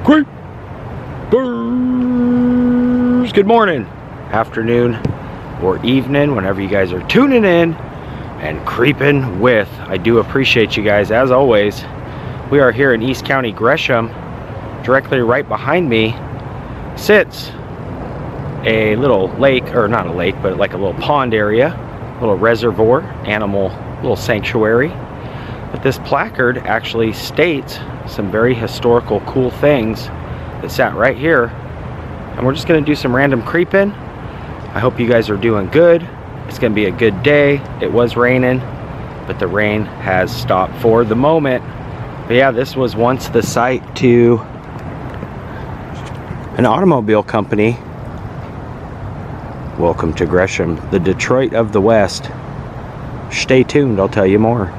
Creepers. Good morning, afternoon, or evening, whenever you guys are tuning in and creeping with. I do appreciate you guys, as always. We are here in East County, Gresham. Directly right behind me sits a little lake, or not a lake, but like a little pond area, little reservoir, animal, little sanctuary. But this placard actually states some very historical, cool things that sat right here. And we're just going to do some random creeping. I hope you guys are doing good. It's going to be a good day. It was raining, but the rain has stopped for the moment. But yeah, this was once the site to an automobile company. Welcome to Gresham, the Detroit of the West. Stay tuned, I'll tell you more.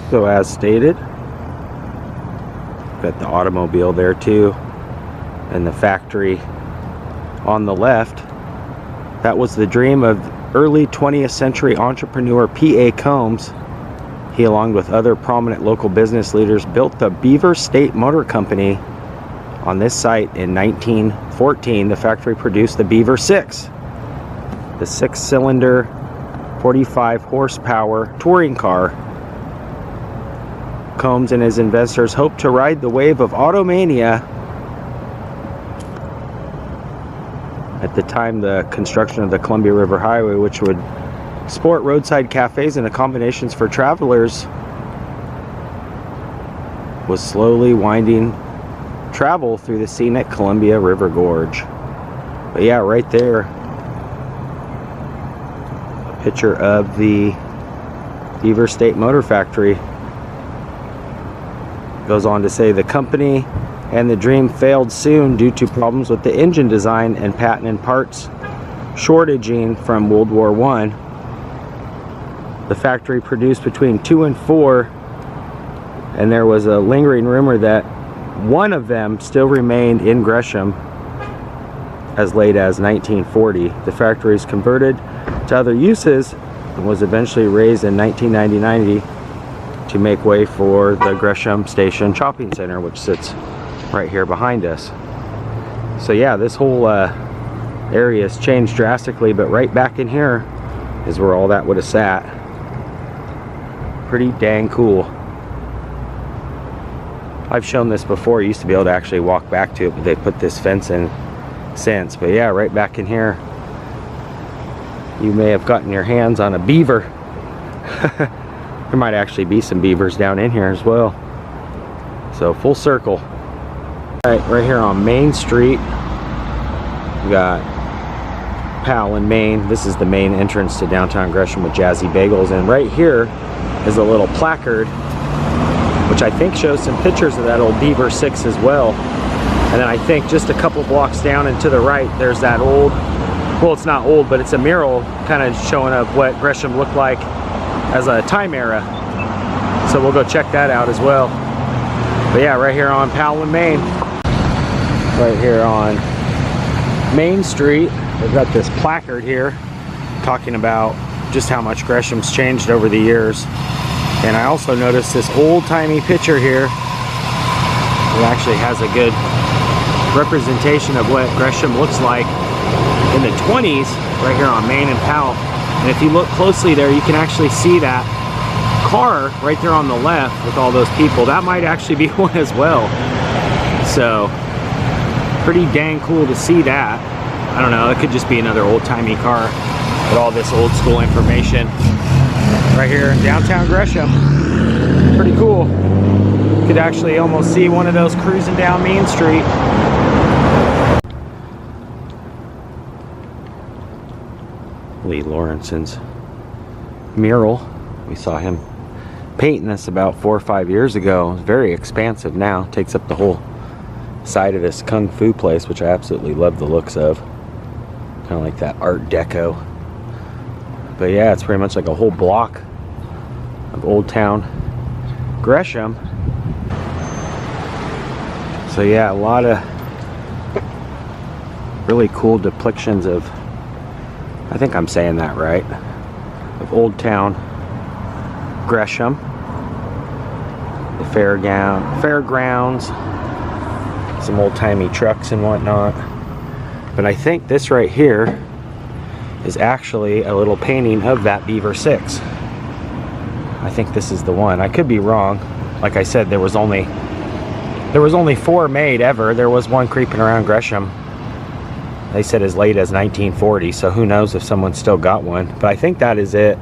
So as stated, got the automobile there too, and the factory on the left. That was the dream of early 20th century entrepreneur P.A. Combs. He, along with other prominent local business leaders, built the Beaver State Motor Company on this site in 1914. The factory produced the Beaver 6, the 6-cylinder, 45 horsepower touring car. Combs and his investors hoped to ride the wave of automania. At the time, the construction of the Columbia River Highway, which would sport roadside cafes and accommodations for travelers, was slowly winding travel through the scenic Columbia River Gorge. But yeah, right there, a picture of the Beaver State Motor Factory. Goes on to say the company and the dream failed soon due to problems with the engine design and patent and parts shortaging from World War I. The factory produced between 2 and 4, and there was a lingering rumor that one of them still remained in Gresham as late as 1940. The factory was converted to other uses and was eventually raised in 1990 to make way for the Gresham Station Shopping Center, which sits right here behind us. So yeah, this whole area has changed drastically, but right back in here is where all that would have sat. Pretty dang cool. I've shown this before. You used to be able to actually walk back to it, but they put this fence in since. But yeah, right back in here, you may have gotten your hands on a beaver. There might actually be some beavers down in here as well. So full circle. All right here on Main Street, we got Powell and Main. This is the main entrance to downtown Gresham with Jazzy Bagels. And right here is a little placard, which I think shows some pictures of that old Beaver 6 as well. And then I think just a couple blocks down and to the right, there's that old, well, it's not old, but it's a mural kind of showing of what Gresham looked like as a time era. So we'll go check that out as well. But yeah, right here on Powell and Main. Right here on Main Street, they've got this placard here talking about just how much Gresham's changed over the years. And I also noticed this old-timey picture here. It actually has a good representation of what Gresham looks like in the 20s, right here on Main and Powell. And if you look closely there, you can actually see that car right there on the left with all those people. That might actually be one as well. So, pretty dang cool to see that. I don't know, it could just be another old-timey car with all this old school information right here in downtown Gresham. Pretty cool. You could actually almost see one of those cruising down Main Street. Lee Lawrenson's mural. We saw him painting this about 4 or 5 years ago. It's very expansive now. Takes up the whole side of this Kung Fu place, which I absolutely love the looks of. Kind of like that Art Deco. But yeah, it's pretty much like a whole block of Old Town Gresham. So yeah, a lot of really cool depictions of, I think I'm saying that right, of Old Town Gresham. the fairgrounds, some old-timey trucks and whatnot. But I think this right here is actually a little painting of that Beaver 6. I think this is the one. I could be wrong. Like I said, there was only 4 made ever. There was one creeping around Gresham. They said as late as 1940, so who knows if someone still got one. But I think that is it.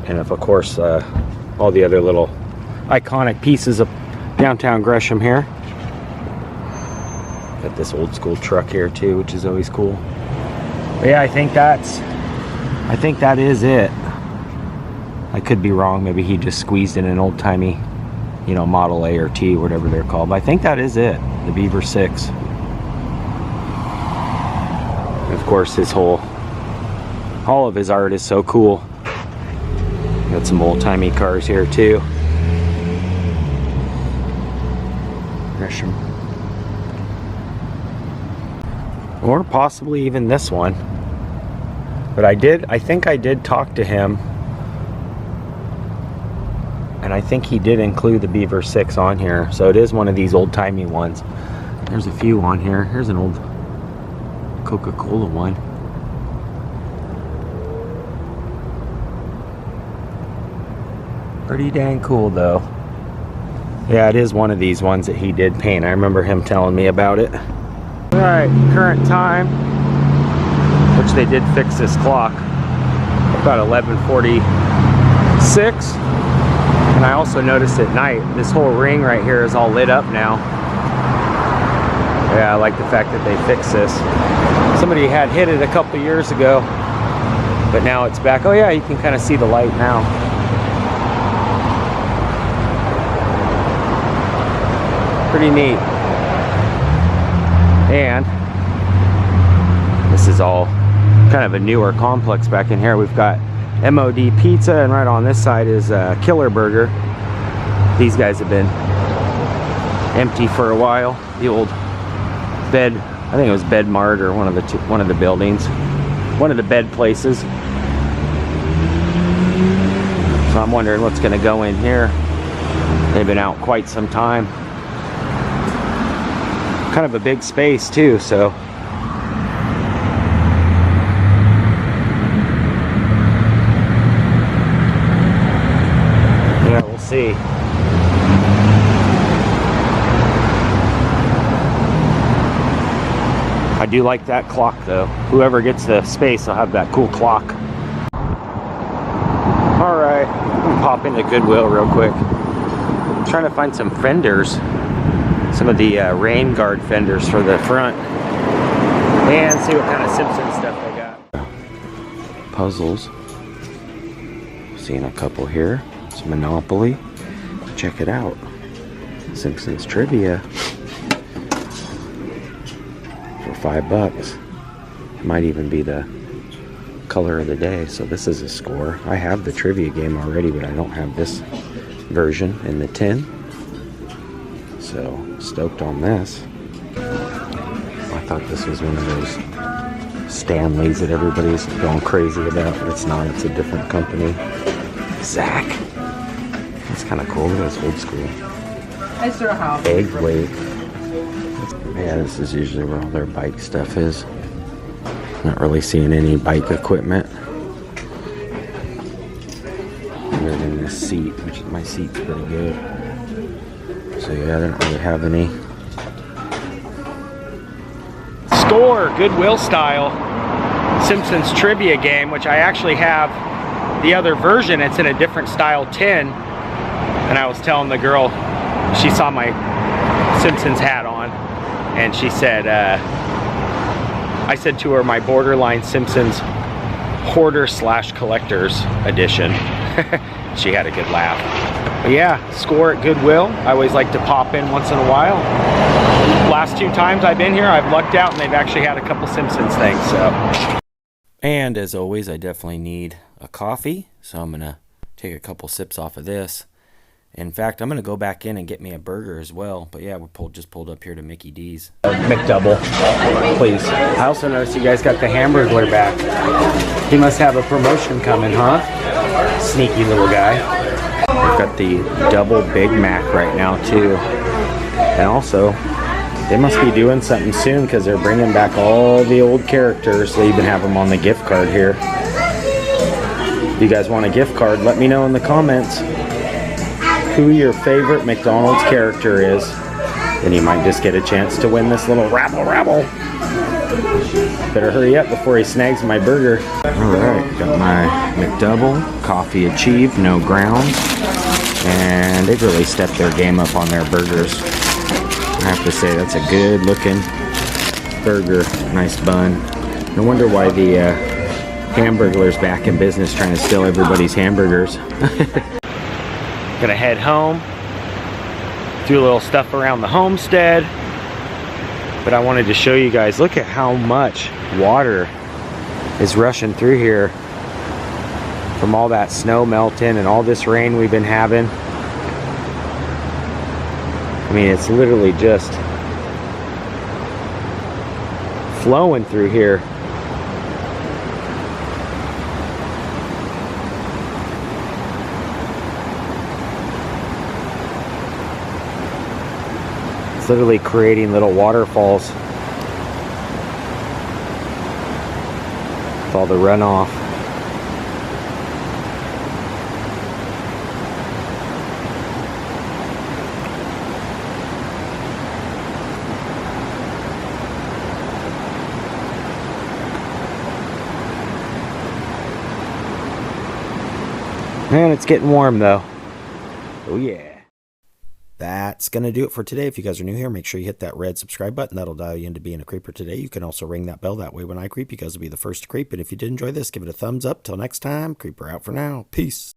And of course, all the other little iconic pieces of downtown Gresham here. Got this old school truck here too, which is always cool. But yeah, I think that is it. I could be wrong. Maybe he just squeezed in an old-timey, you know, Model A or T, whatever they're called. But I think that is it, the Beaver 6. And of course, all of his art is so cool. Got some old-timey cars here too. Gresham. Or possibly even this one. But I think I did talk to him. And I think he did include the Beaver 6 on here. So it is one of these old-timey ones. There's a few on here. Here's an old Coca-Cola one. Pretty dang cool though. Yeah, it is one of these ones that he did paint. I remember him telling me about it. Alright, current time, which they did fix this clock, about 11:46. And I also noticed at night, this whole ring right here is all lit up now. Yeah, I like the fact that they fixed this. Somebody had hit it a couple years ago, but now it's back. Oh yeah, you can kind of see the light now. Pretty neat. And this is all kind of a newer complex back in here. We've got MOD Pizza, and right on this side is Killer Burger. These guys have been empty for a while. The old bed, I think it was Bed Mart or one of the buildings, one of the bed places. So I'm wondering what's going to go in here. They've been out quite some time. Kind of a big space too, so yeah, we'll see. I do like that clock though. Whoever gets the space will have that cool clock. Alright, I'm gonna pop into Goodwill real quick. I'm trying to find some fenders. Some of the rain guard fenders for the front. And see what kind of Simpsons stuff they got. Puzzles. Seeing a couple here. It's Monopoly. Check it out. Simpsons trivia. For $5. It might even be the color of the day. So this is a score. I have the trivia game already, but I don't have this version in the tin. So stoked on this. I thought this was one of those Stanleys that everybody's going crazy about, but it's not. It's a different company. Zach. That's kind of cool. That's old school. Egg weight. Yeah, this is usually where all their bike stuff is. Not really seeing any bike equipment. Other than this seat, which my seat's pretty good. So yeah, I don't really have any. Score, Goodwill style Simpsons trivia game, which I actually have the other version. It's in a different style tin. And I was telling the girl, she saw my Simpsons hat on, and she said, I said to her, my borderline Simpsons hoarder / collectors edition. She had a good laugh. But yeah, score at Goodwill. I always like to pop in once in a while. Last 2 times I've been here, I've lucked out, and they've actually had a couple Simpsons things. So, and as always, I definitely need a coffee, so I'm gonna take a couple sips off of this. In fact, I'm gonna go back in and get me a burger as well. But yeah, we just pulled up here to Mickey D's. McDouble, please. I also noticed you guys got the Hamburglar back. He must have a promotion coming, huh? Sneaky little guy. Got the double Big Mac right now too. And also, they must be doing something soon because they're bringing back all the old characters. They even have them on the gift card here. If you guys want a gift card, let me know in the comments who your favorite McDonald's character is. Then you might just get a chance to win this little rabble. Better hurry up before he snags my burger. Alright, got my McDouble, coffee achieved, no grounds. And they've really stepped their game up on their burgers. I have to say, that's a good looking burger. Nice bun. No wonder why the Hamburglar's back in business trying to steal everybody's hamburgers. Gonna head home. Do a little stuff around the homestead. But I wanted to show you guys, look at how much water is rushing through here from all that snow melting and all this rain we've been having. I mean, it's literally just flowing through here. It's literally creating little waterfalls with all the runoff. Man, it's getting warm though. Oh yeah. That's going to do it for today. If you guys are new here, make sure you hit that red subscribe button. That'll dial you into being a creeper today. You can also ring that bell. That way when I creep, you guys will be the first to creep. And if you did enjoy this, give it a thumbs up. Till next time, creeper out for now. Peace.